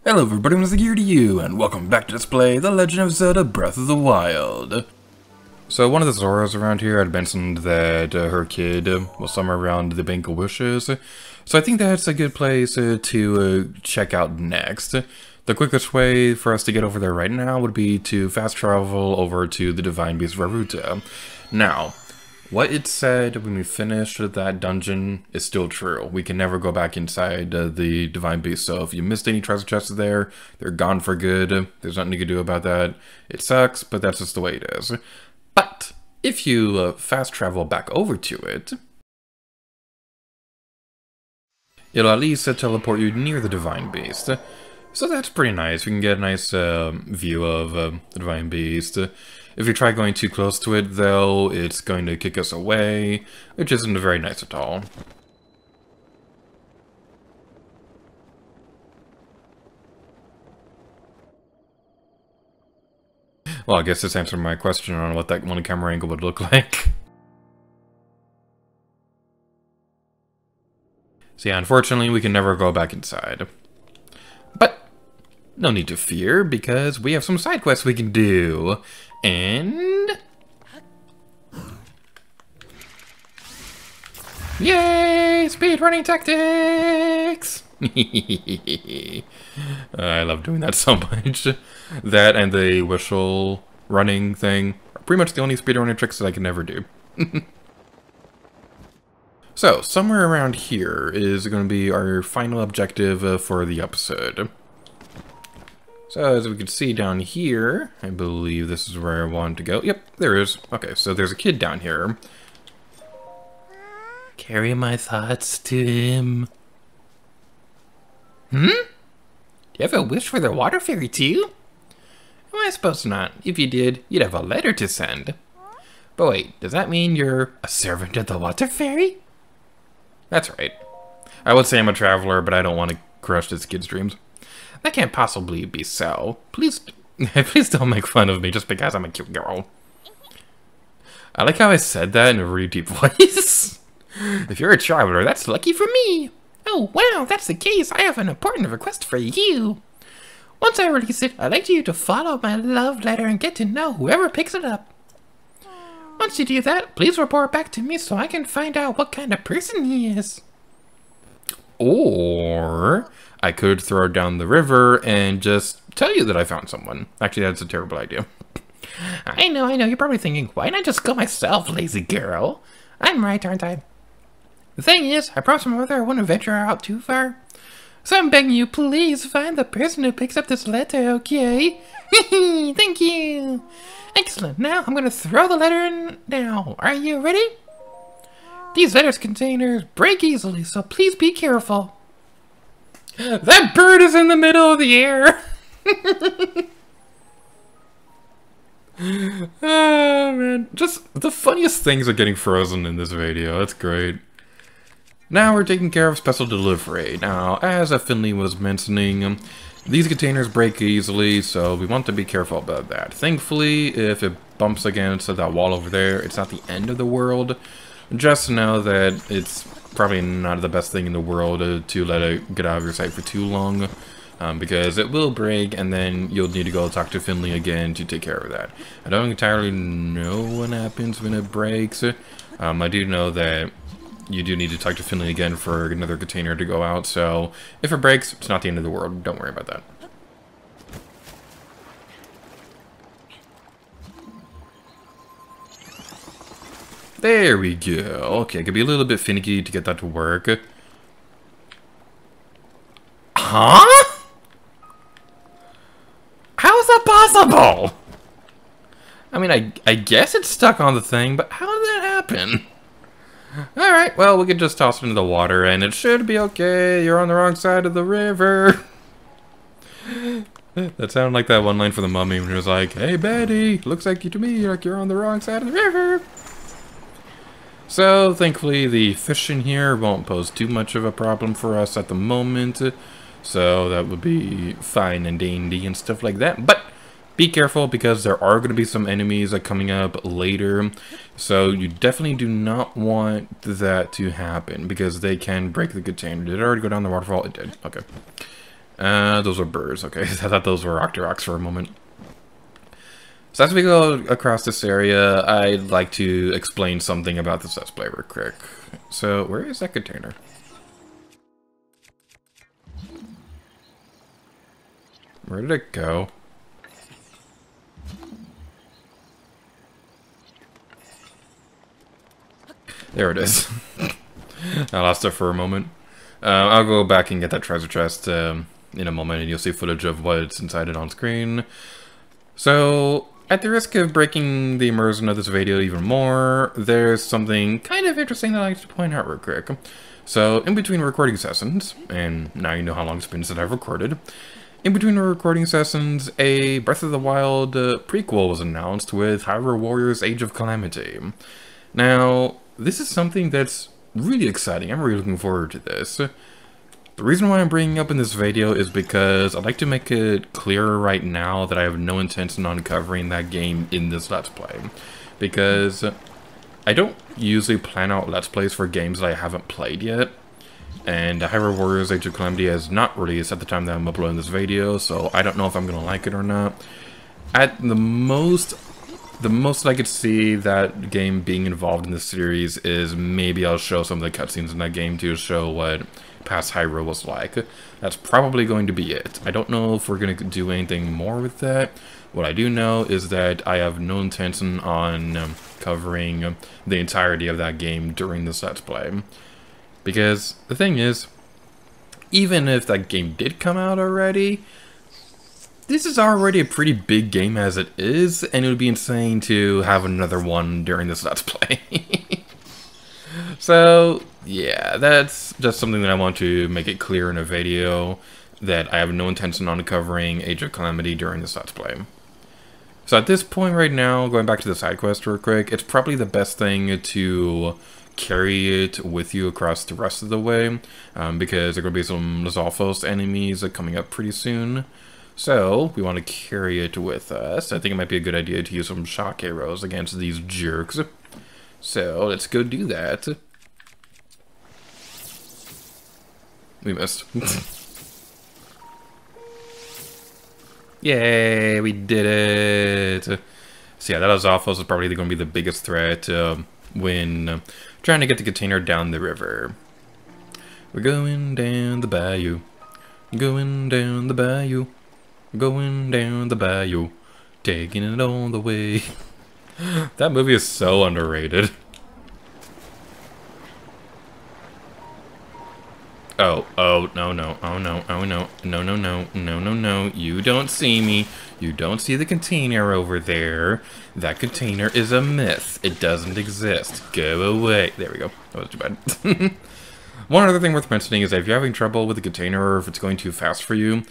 Hello everybody, what's the gear to you, and welcome back to Let's Play The Legend of Zelda Breath of the Wild. So one of the Zoras around here had mentioned that her kid was somewhere around the Bank of Wishes, so I think that's a good place to check out next. The quickest way for us to get over there right now would be to fast travel over to the Divine Beast Rariта. Now, what it said when we finished that dungeon is still true. We can never go back inside the Divine Beast, so if you missed any treasure chests there, they're gone for good. There's nothing you can do about that. It sucks, but that's just the way it is. But if you fast travel back over to it, it'll at least teleport you near the Divine Beast. So that's pretty nice. We can get a nice view of the Divine Beast. If you try going too close to it, though, it's going to kick us away, which isn't very nice at all. Well, I guess this answered my question on what that one camera angle would look like. So yeah, unfortunately, we can never go back inside. But no need to fear, because we have some side quests we can do. And yay! Speedrunning tactics! I love doing that so much. That and the whistle running thing are pretty much the only speedrunning tricks that I can never do. So, somewhere around here is going to be our final objective for the episode. So, as we can see down here, I believe this is where I wanted to go. Yep, there is. Okay, so there's a kid down here. Carry my thoughts to him. Do you have a wish for the water fairy too? Well, I suppose not. If you did, you'd have a letter to send. But wait, does that mean you're a servant of the water fairy? That's right. I would say I'm a traveler, but I don't want to crush this kid's dreams. That can't possibly be so. Please don't make fun of me just because I'm a cute girl. I like how I said that in a really deep voice. If you're a traveler, that's lucky for me. Oh, wow, if that's the case, I have an important request for you. Once I release it, I'd like you to follow my love letter and get to know whoever picks it up. Once you do that, please report back to me so I can find out what kind of person he is. Or I could throw down the river and just tell you that I found someone. Actually, that's a terrible idea. I know. You're probably thinking, why not just go myself, lazy girl? I'm right, aren't I? The thing is, I promised my mother I wouldn't venture out too far. So I'm begging you, please find the person who picks up this letter, okay? Thank you. Excellent. Now I'm going to throw the letter in now. Are you ready? These letters containers break easily, so please be careful. That bird is in the middle of the air. Oh, man. Just the funniest things are getting frozen in this video. That's great. Now we're taking care of special delivery. Now, as Finley was mentioning, these containers break easily, so we want to be careful about that. Thankfully, if it bumps against that wall over there, it's not the end of the world. Just know that it's probably not the best thing in the world to let it get out of your sight for too long, because it will break, and then you'll need to go talk to Finley again to take care of that. I don't entirely know what happens when it breaks. I do know that you do need to talk to Finley again for another container to go out, so if it breaks, it's not the end of the world. Don't worry about that. There we go. Okay, it could be a little bit finicky to get that to work. Huh? How is that possible? I mean, I guess it's stuck on the thing, but how did that happen? Alright, well, we could just toss it into the water, and it should be okay. You're on the wrong side of the river. That sounded like that one line from The Mummy when he was like, hey, Betty, looks like you to me like you're on the wrong side of the river. So, thankfully, the fish in here won't pose too much of a problem for us at the moment. So, that would be fine and dandy and stuff like that. But be careful, because there are going to be some enemies coming up later. So you definitely do not want that to happen, because they can break the container. Did it already go down the waterfall? It did. Okay. Those are birds. Okay, I thought those were Octoroks for a moment. So as we go across this area, I'd like to explain something about this Let's Play real quick. So, where is that container? Where did it go? There it is. I lost it for a moment. I'll go back and get that treasure chest in a moment, and you'll see footage of what's inside it on screen. So, at the risk of breaking the immersion of this video even more, there's something kind of interesting that I like to point out real quick. So, in between recording sessions, and now you know how long it's been since I've recorded, in between recording sessions, a Breath of the Wild prequel was announced with Hyrule Warriors Age of Calamity. Now, this is something that's really exciting. I'm really looking forward to this. The reason why I'm bringing it up in this video is because I'd like to make it clear right now that I have no intention on covering that game in this Let's Play. Because I don't usually plan out Let's Plays for games that I haven't played yet. And Hyrule Warriors Age of Calamity has not released at the time that I'm uploading this video, so I don't know if I'm going to like it or not. At the most I could see that game being involved in this series is maybe I'll show some of the cutscenes in that game to show what past Hyrule was like. That's probably going to be it. I don't know if we're going to do anything more with that. What I do know is that I have no intention on covering the entirety of that game during this Let's Play. Because the thing is, even if that game did come out already, this is already a pretty big game as it is, and it would be insane to have another one during this Let's Play. So, yeah, that's just something that I want to make it clear in a video, that I have no intention on covering Age of Calamity during this Let's Play. So at this point right now, going back to the side quest real quick, it's probably the best thing to carry it with you across the rest of the way, because there are going to be some Lizalfos enemies coming up pretty soon. So, we want to carry it with us. I think it might be a good idea to use some shock arrows against these jerks. So, let's go do that. We missed. Yay, we did it! So yeah, that Lizalfos is probably going to be the biggest threat when trying to get the container down the river. We're going down the bayou. Going down the bayou. Going down the bayou. Taking it all the way. That movie is so underrated. Oh, no, no, oh no, no, no, you don't see me. You don't see the container over there. That container is a myth. It doesn't exist. Go away. There we go. That was too bad. One other thing worth mentioning is that if you're having trouble with the container or if it's going too fast for you,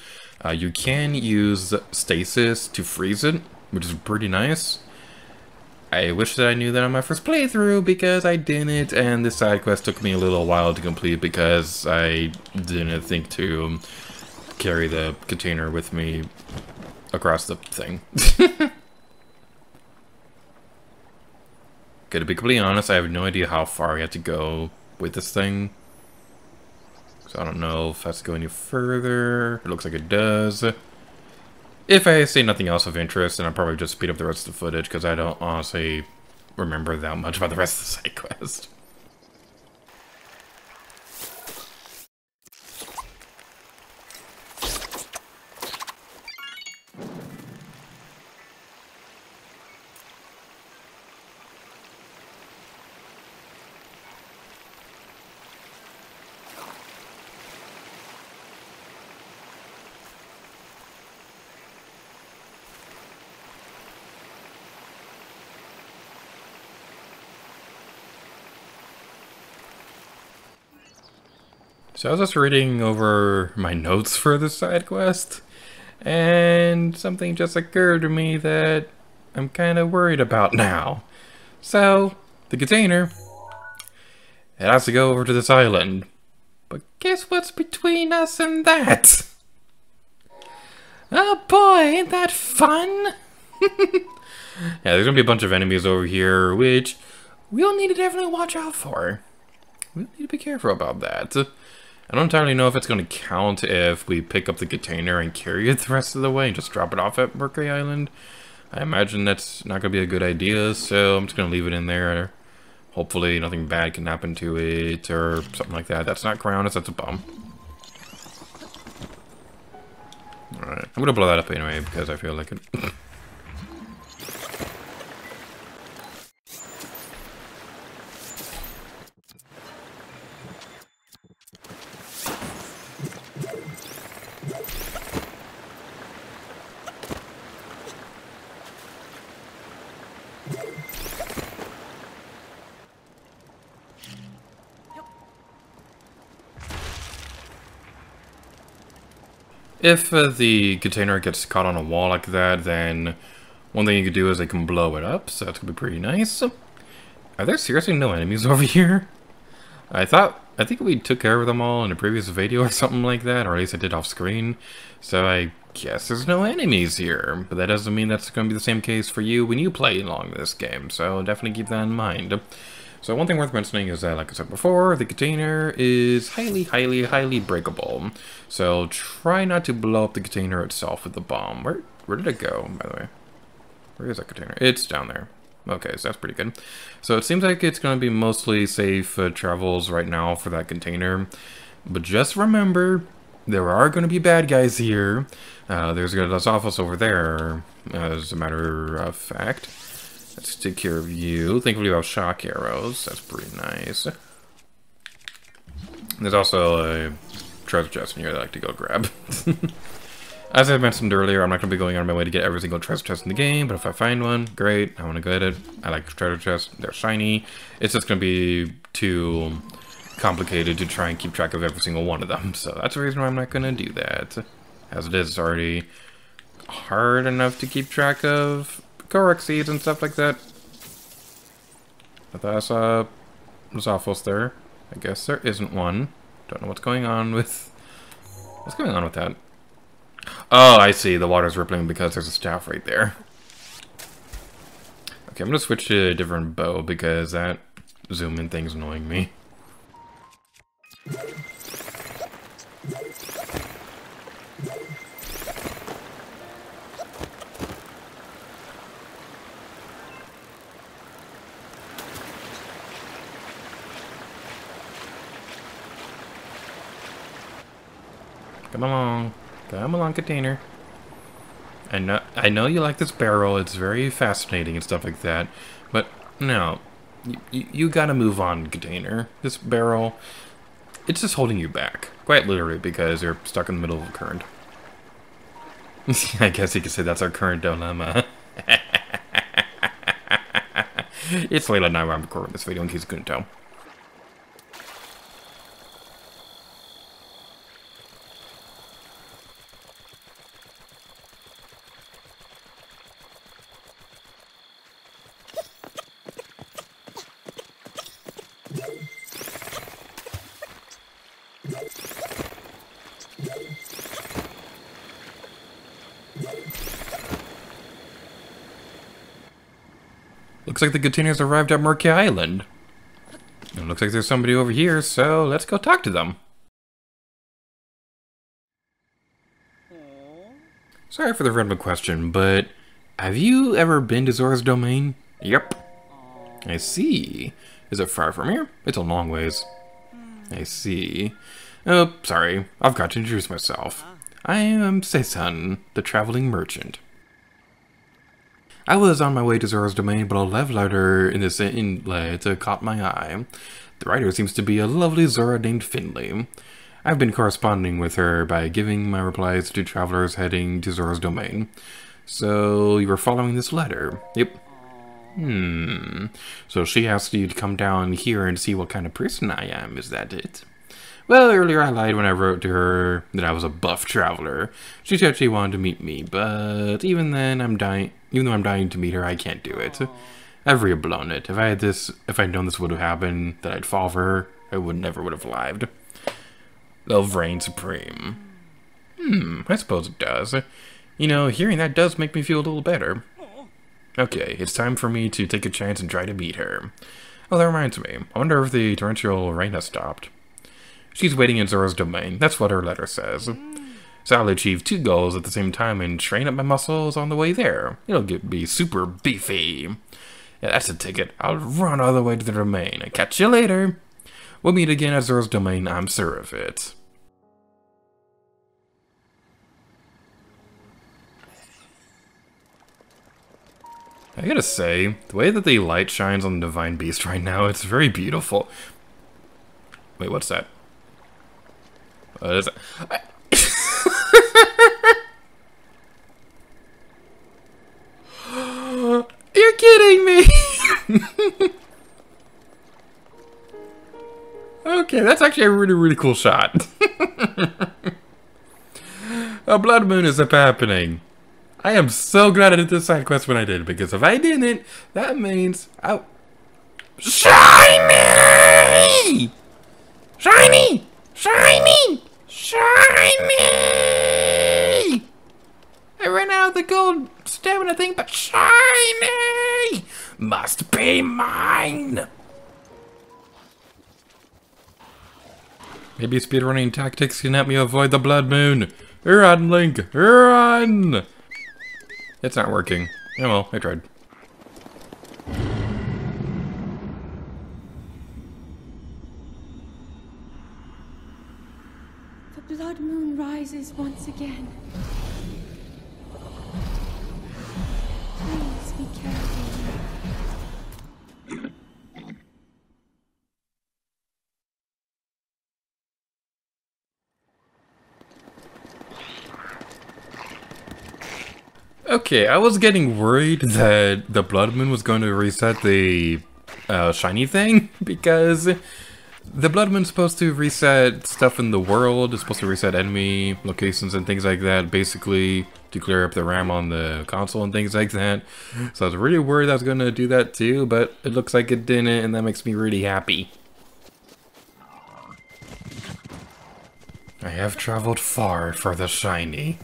you can use stasis to freeze it, which is pretty nice. I wish that I knew that on my first playthrough, because I didn't, and this side quest took me a little while to complete because I didn't think to carry the container with me across the thing. Okay, to be completely honest, I have no idea how far I have to go with this thing. So I don't know if that's going any further. It looks like it does. If I say nothing else of interest, then I'll probably just speed up the rest of the footage, because I don't honestly remember that much about the rest of the side quest. So I was just reading over my notes for this side quest, and something just occurred to me that I'm kind of worried about now. So, the container, it has to go over to this island. But guess what's between us and that? Oh boy, ain't that fun? Yeah, there's gonna be a bunch of enemies over here, which we'll need to definitely watch out for. We'll need to be careful about that. I don't entirely know if it's going to count if we pick up the container and carry it the rest of the way and just drop it off at Mercury Island. I imagine that's not going to be a good idea, so I'm just going to leave it in there. Hopefully nothing bad can happen to it or something like that. That's not grounded, that's a bum. Alright, I'm going to blow that up anyway because I feel like it. If the container gets caught on a wall like that, then one thing you could do is they can blow it up, so that's gonna be pretty nice. Are there seriously no enemies over here? I think we took care of them all in a previous video or something like that, or at least I did off screen. So I guess there's no enemies here, but that doesn't mean that's gonna be the same case for you when you play along this game, so definitely keep that in mind. So one thing worth mentioning is that, like I said before, the container is highly breakable. So try not to blow up the container itself with the bomb. Where did it go, by the way? Where is that container? It's down there. Okay, so that's pretty good. So it seems like it's going to be mostly safe travels right now for that container. But just remember, there are going to be bad guys here. There's going to be office over there, as a matter of fact. Let's take care of you. Thankfully we have shock arrows. That's pretty nice. There's also a treasure chest in here that I like to go grab. As I mentioned earlier, I'm not going to be going on my way to get every single treasure chest in the game, but if I find one, great. I want to go at it. I like treasure chests. They're shiny. It's just going to be too complicated to try and keep track of every single one of them. So that's the reason why I'm not going to do that. As it is, it's already hard enough to keep track of Korok seeds and stuff like that. I thought I saw Zophos there. I guess there isn't one. Don't know what's going on with... What's going on with that? Oh, I see. The water's rippling because there's a staff right there. Okay, I'm gonna switch to a different bow because that zoom in thing's annoying me. Come along, container. I know you like this barrel. It's very fascinating and stuff like that. But no, you gotta move on, container. This barrel, it's just holding you back, quite literally, because you're stuck in the middle of a current. I guess you could say that's our current dilemma. It's late at night when I'm recording this video, in case you couldn't tell. Looks like the containers arrived at Mercury Island. It looks like there's somebody over here, so let's go talk to them. Sorry for the random question, but have you ever been to Zora's domain? Yep. I see. Is it far from here? It's a long ways. I see. Oh, sorry. I've got to introduce myself. I am Seisan, the traveling merchant. I was on my way to Zora's domain, but a love letter in this inlet caught my eye. The writer seems to be a lovely Zora named Finley. I've been corresponding with her by giving my replies to travelers heading to Zora's domain. So, you were following this letter? Yep. So she asked you to come down here and see what kind of person I am, is that it? Well, earlier I lied when I wrote to her that I was a buff traveler. She said she wanted to meet me, but even then, even though I'm dying to meet her, I can't do it. I've re-blown it. If I'd known this would have happened, that I'd fall for her, I never would have lied. Love reigns supreme. I suppose it does. You know, hearing that does make me feel a little better. Okay, it's time for me to take a chance and try to meet her. Oh, that reminds me. I wonder if the torrential rain has stopped. She's waiting in Zora's domain. That's what her letter says. So I'll achieve 2 goals at the same time and train up my muscles on the way there. It'll get me super beefy. Yeah, that's a ticket. I'll run all the way to the domain. Catch you later. We'll meet again at Zora's domain, I'm sure of it. I gotta say, the way that the light shines on the Divine Beast right now, it's very beautiful. Wait, what's that? What is that? You're kidding me! Okay, that's actually a really, really cool shot. A blood moon is up happening. I am so glad I did this side quest when I did, because if I didn't, that means I... Shiny! Shiny! Shiny! Shiny! I ran out of the gold stamina thing, but shiny! Must be mine! Maybe speedrunning tactics can help me avoid the blood moon. Run, Link! Run! It's not working. Oh well, I tried. The blood moon rises once again. Please be careful. Okay, I was getting worried that the blood moon was going to reset the shiny thing, because the blood moon's supposed to reset stuff in the world, it's supposed to reset enemy locations and things like that, basically to clear up the RAM on the console and things like that. So I was really worried I was going to do that too, but it looks like it didn't, and that makes me really happy. I have traveled far for the shiny.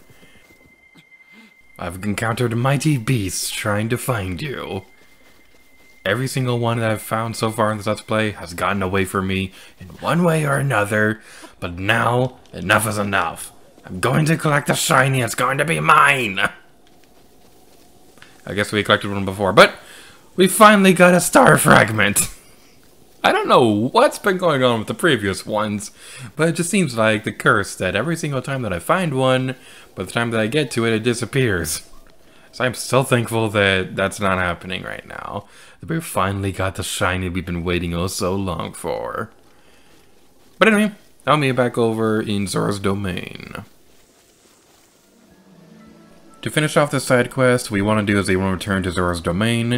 I've encountered mighty beasts trying to find you. Every single one that I've found so far in this Let's Play has gotten away from me in one way or another, but now, enough is enough. I'm going to collect the shiny, it's going to be mine! I guess we collected one before, but we finally got a star fragment! I don't know what's been going on with the previous ones, but it just seems like the curse that every single time that I find one, by the time that I get to it, it disappears. So I'm so thankful that that's not happening right now. That we finally got the shiny we've been waiting oh so long for. But anyway, I'll meet back over in Zora's domain. To finish off this side quest, what we want to do is we want to return to Zora's domain.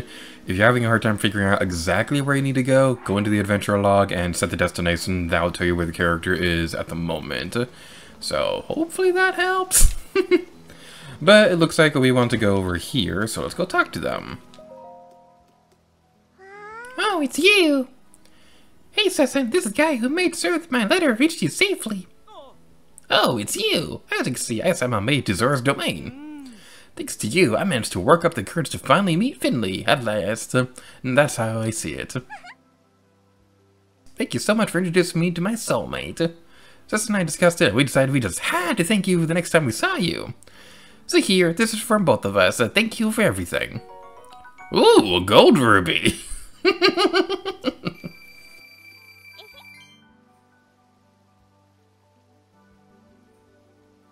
If you're having a hard time figuring out exactly where you need to go into the adventure log and set the destination. That will tell you where the character is at the moment. So hopefully that helps. But it looks like we want to go over here, so let's go talk to them. Oh, it's you! Hey, Sesson, this is the guy who made sure that my letter reached you safely. Oh, it's you! As you can see, I sent my maid to Zora's domain. Thanks to you, I managed to work up the courage to finally meet Finley, at last. And that's how I see it. Thank you so much for introducing me to my soulmate. Jess and I discussed it, we decided we just had to thank you the next time we saw you. So here, this is from both of us, thank you for everything. Ooh, a gold ruby!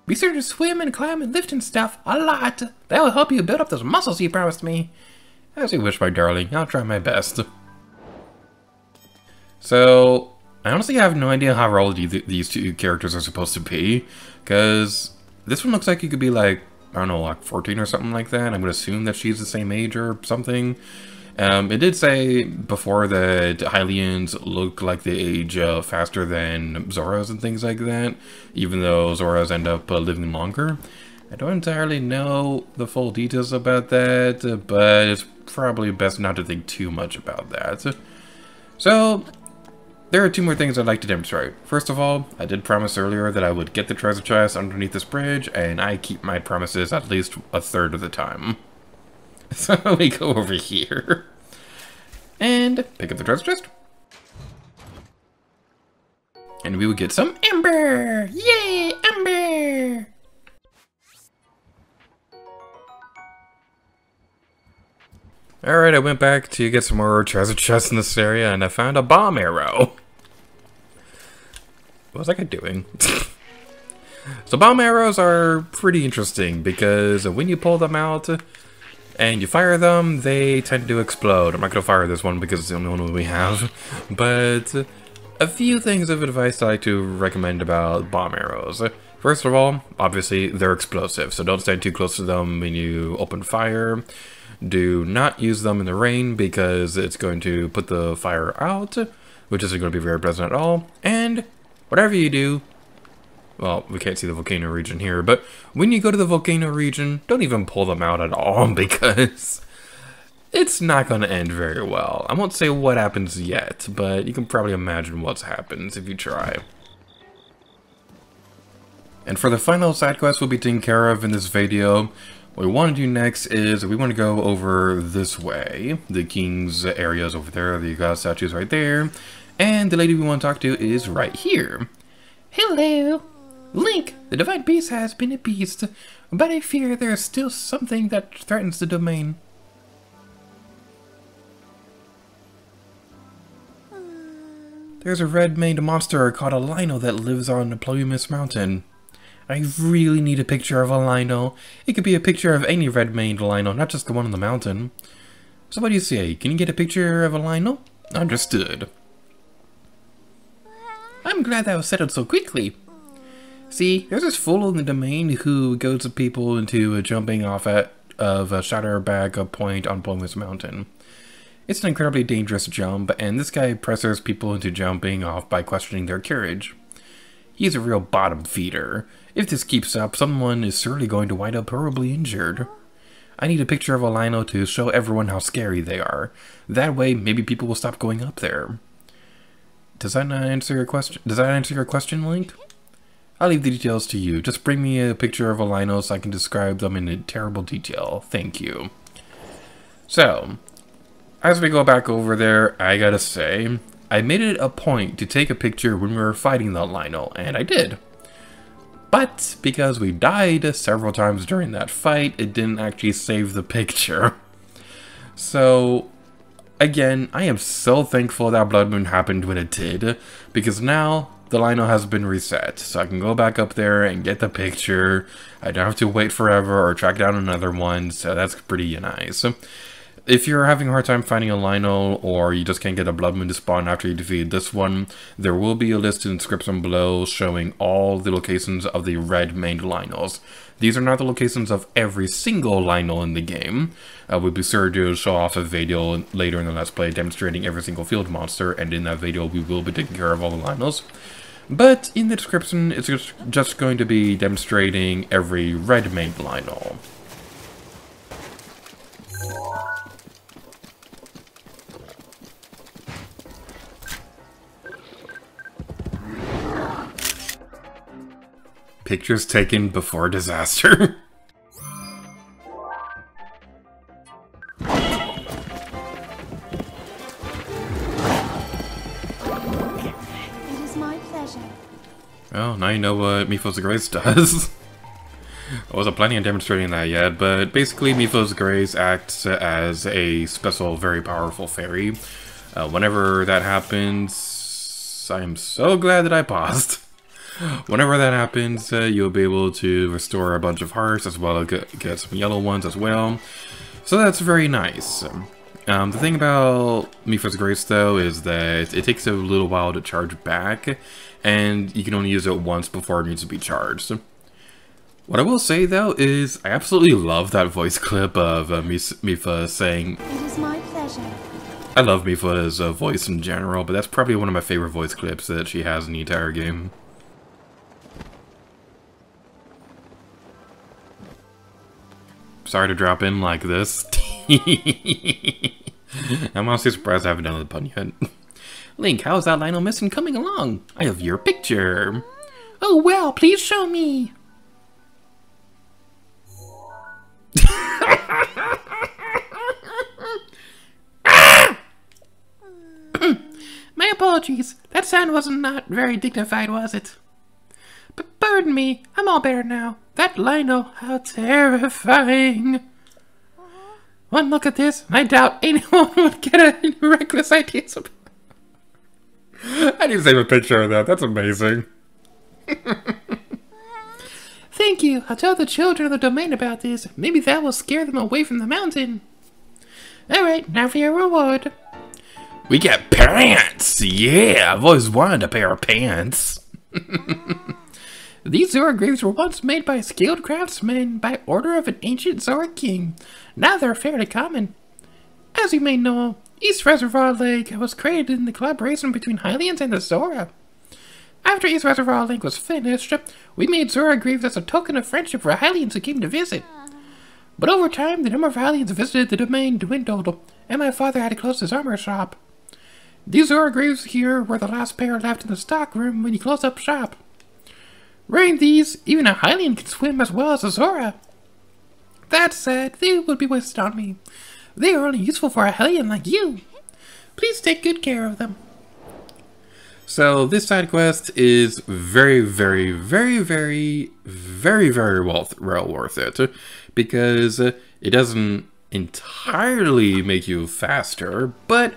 Be sure to swim and climb and lift and stuff a lot. That will help you build up those muscles you promised me. As you wish, my darling. I'll try my best. So, I honestly have no idea how old these two characters are supposed to be. Because this one looks like he could be like, I don't know, like 14 or something like that. I'm going to assume that she's the same age or something. It did say before that Hylians look like they age faster than Zoras and things like that, even though Zoras end up living longer. I don't entirely know the full details about that, but it's probably best not to think too much about that. So, there are 2 more things I'd like to demonstrate. First of all, I did promise earlier that I would get the treasure chest underneath this bridge, and I keep my promises at least a third of the time. So we go over here and pick up the treasure chest. And we would get some Ember! Yay, Ember! Alright, I went back to get some more treasure chests in this area, and I found a bomb arrow. What was that guy doing? So bomb arrows are pretty interesting, because when you pull them out and you fire them, they tend to explode. I'm not going to fire this one because it's the only one we have. But a few things of advice I like to recommend about bomb arrows. First of all, obviously, they're explosive, so don't stand too close to them when you open fire. Do not use them in the rain because it's going to put the fire out, which isn't going to be very pleasant at all. And whatever you do, well, we can't see the volcano region here, but when you go to the volcano region, don't even pull them out at all because it's not going to end very well. I won't say what happens yet, but you can probably imagine what happens if you try. And for the final side quest we'll be taking care of in this video, what we want to do next is we want to go over this way. The king's area is over there, the god statue is right there, and the lady we want to talk to is right here. Hello! Link, the divine beast has been appeased, but I fear there is still something that threatens the domain. There's a red-maned monster called a Lynel that lives on the Ploymus mountain. I really need a picture of a Lynel. It could be a picture of any red-maned Lynel, not just the one on the mountain. So what do you say? Can you get a picture of a Lynel? Understood. I'm glad that was settled so quickly. See, there's this fool in the domain who goads people into jumping off of a Shatterbag point on Ploymus Mountain. It's an incredibly dangerous jump, and this guy pressures people into jumping off by questioning their courage. He's a real bottom feeder. If this keeps up, someone is surely going to wind up horribly injured. I need a picture of a Lynel to show everyone how scary they are. That way, maybe people will stop going up there. Does that not answer your question? Does that answer your question, Link? I'll leave the details to you. Just bring me a picture of a Lynel so I can describe them in terrible detail. Thank you. So, as we go back over there, I gotta say, I made it a point to take a picture when we were fighting the Lynel, and I did. But, because we died several times during that fight, it didn't actually save the picture. So, again, I am so thankful that Blood Moon happened when it did, because now the Lynel has been reset, so I can go back up there and get the picture. I don't have to wait forever or track down another one, so that's pretty nice. If you're having a hard time finding a Lynel, or you just can't get a Blood Moon to spawn after you defeat this one, there will be a list in the description below showing all the locations of the red-maned Lynels. These are not the locations of every single Lynel in the game. We'll be sure to show off a video later in the Let's Play demonstrating every single field monster, and in that video we will be taking care of all the Lynels. But in the description, it's just going to be demonstrating every red-maned Lynel. Pictures taken before disaster. It is my pleasure. Well, now you know what Mipho's Grace does. I wasn't planning on demonstrating that yet, but basically Mipho's Grace acts as a special, very powerful fairy. Whenever that happens, I am so glad that I paused. Whenever that happens, you'll be able to restore a bunch of hearts, as well as get some yellow ones as well. So that's very nice. The thing about Mipho's Grace, though, is that it takes a little while to charge back, and you can only use it once before it needs to be charged. What I will say, though, is I absolutely love that voice clip of Mipha saying, It is my pleasure. I love Mipha's voice in general, but that's probably one of my favorite voice clips that she has in the entire game. Sorry to drop in like this. I'm honestly surprised I haven't done the pun yet. Link, how's that Lynel mission coming along? I have your picture. Oh well, please show me. My apologies. That sound wasn't not very dignified, was it? But pardon me, I'm all better now. That Lynel, how terrifying. One look at this, and I doubt anyone would get any reckless ideas about I need to save a picture of that. That's amazing. Thank you. I'll tell the children of the domain about this. Maybe that will scare them away from the mountain. Alright, now for your reward. We get pants! Yeah, I've always wanted a pair of pants. These Zora graves were once made by skilled craftsmen by order of an ancient Zora king. Now they're fairly common. As you may know, East Reservoir Lake was created in the collaboration between Hylians and the Zora. After East Reservoir Lake was finished, we made Zora graves as a token of friendship for Hylians who came to visit. But over time, the number of Hylians who visited the domain dwindled, and my father had to close his armor shop. These Zora graves here were the last pair left in the stockroom when he closed up shop. Wearing these, even a Hylian can swim as well as a Zora. That said, they would be wasted on me. They are only useful for a Hylian like you. Please take good care of them. So this side quest is very well worth it, because it doesn't entirely make you faster, but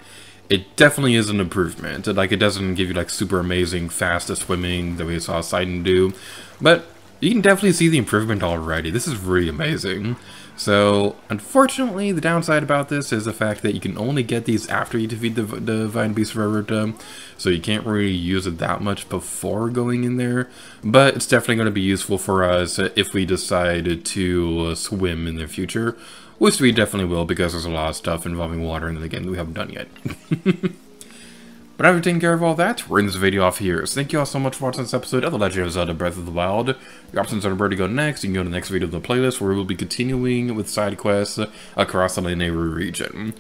it definitely is an improvement. Like, it doesn't give you like super amazing fast swimming that we saw Sidon do, but you can definitely see the improvement already. This is really amazing. So, unfortunately, the downside about this is the fact that you can only get these after you defeat the Divine Beast of Ripto, so you can't really use it that much before going in there, but it's definitely going to be useful for us if we decide to swim in the future, which we definitely will, because there's a lot of stuff involving water in the game that we haven't done yet. But after taking care of all that, we're in this video off here. So thank you all so much for watching this episode of The Legend of Zelda Breath of the Wild. Your options are where to go next. You can go to the next video of the playlist, where we'll be continuing with side quests across the Lynel region.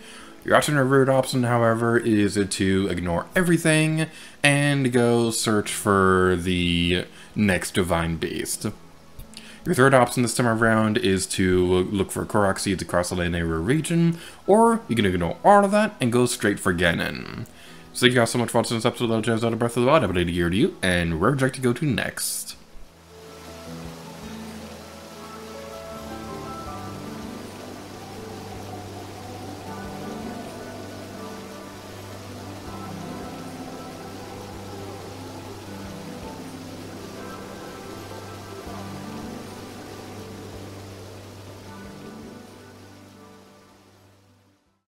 Your alternate option, however, is to ignore everything and go search for the next Divine Beast. Your third option this time around is to look for Korok seeds across the Lynel region, or you can ignore all of that and go straight for Ganon. So thank you guys so much for watching this episode of Legend of Zelda Breath of the Wild. I have a lady here to you, and where would you like to go to next?